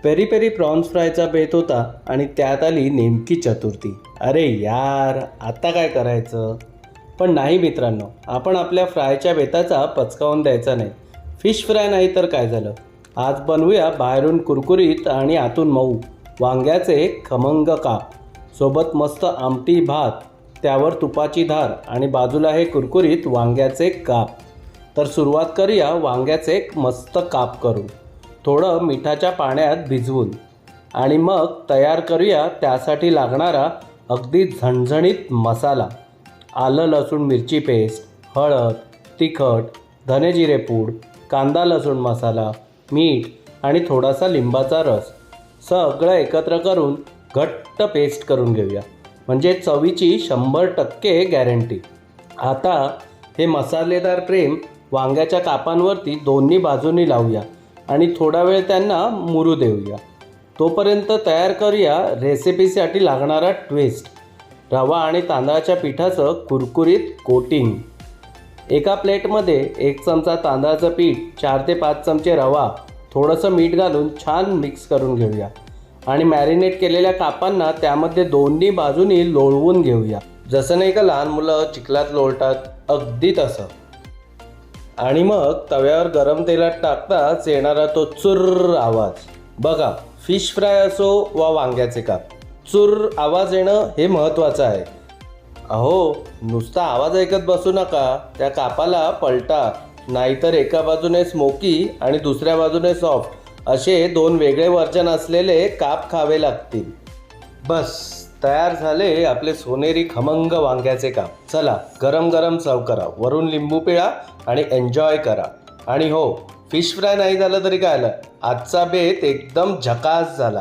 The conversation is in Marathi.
पेरी पेरी प्रॉन्स फ्रायचा बेत होता आणि त्यात आली नेमकी चतुर्थी. अरे यार, आता काय करायचं? पण नाही मित्रांनो, आपण आपल्या फ्रायच्या बेताचा पचकावून द्यायचा नाही. फिश फ्राय नाही तर काय झालं. आज बनवूया बाहेरून कुरकुरीत आणि आतून मऊ वांग्याचे खमंग काप. सोबत मस्त आमटी भात, त्यावर तुपाची धार आणि बाजूला हे कुरकुरीत वांग्याचे काप. तर सुरुवात करूया वांग्याचे मस्त काप करून, थोडं मिठाच्या पाण्यात भिजवून. आणि मग तयार करूया त्यासाठी लागणारा अगदी झणझणीत मसाला. आलं लसूण मिरची पेस्ट, हळद, तिखट, धने जिरे पूड, कांदा लसूण मसाला, मीठ आणि थोडासा लिंबाचा रस. सगळं एकत्र करून घट्ट पेस्ट करून घेऊया, म्हणजे चवीची 100% गॅरंटी. आता हे मसालेदार प्रेम वांग्याच्या कापांवरती दोन्ही बाजूनी लावूया आणि थोडा वेळ त्यांना मुरू देऊया. तोपर्यंत तयार करूया रेसिपीसाठी लागणारा ट्विस्ट. रवा आणि तांदळाच्या पिठाचं कुरकुरीत कोटिंग. एका प्लेटमध्ये 1 चमचा तांदळाचं पीठ, 4 ते 5 चमचे रवा, थोडंसं मीठ घालून छान मिक्स करून घेऊया. आणि मॅरिनेट केलेल्या कापांना त्यामध्ये दोन्ही बाजूनी लोळवून घेऊया. जसं नाही का लहान मुलं चिखलात लोळतात, अगदी तसं. आणि मग तव्यावर गरम तेलात टाकताच येणारा तो चुर्र आवाज. बघा, फिश फ्राय असो वा वांग्याचे काप, चुर्र आवाज येणं हे महत्त्वाचं आहे. अहो, नुसता आवाज ऐकत बसू नका, त्या कापाला पलटा. नाहीतर एका बाजूने स्मोकी आणि दुसऱ्या बाजूने सॉफ्ट असे 2 वेगळे वर्जन असलेले काप खावे लागतील. बस तयार झाले आपले सोनेरी खमंग वांग्याचे काप. चला, गरम गरम सर्व करा, वरून लिंबू पिळा आणि एन्जॉय करा. आणि हो, फिश फ्राय नाही झालं तरी काय आलं, आजचा बेत एकदम झकास झाला.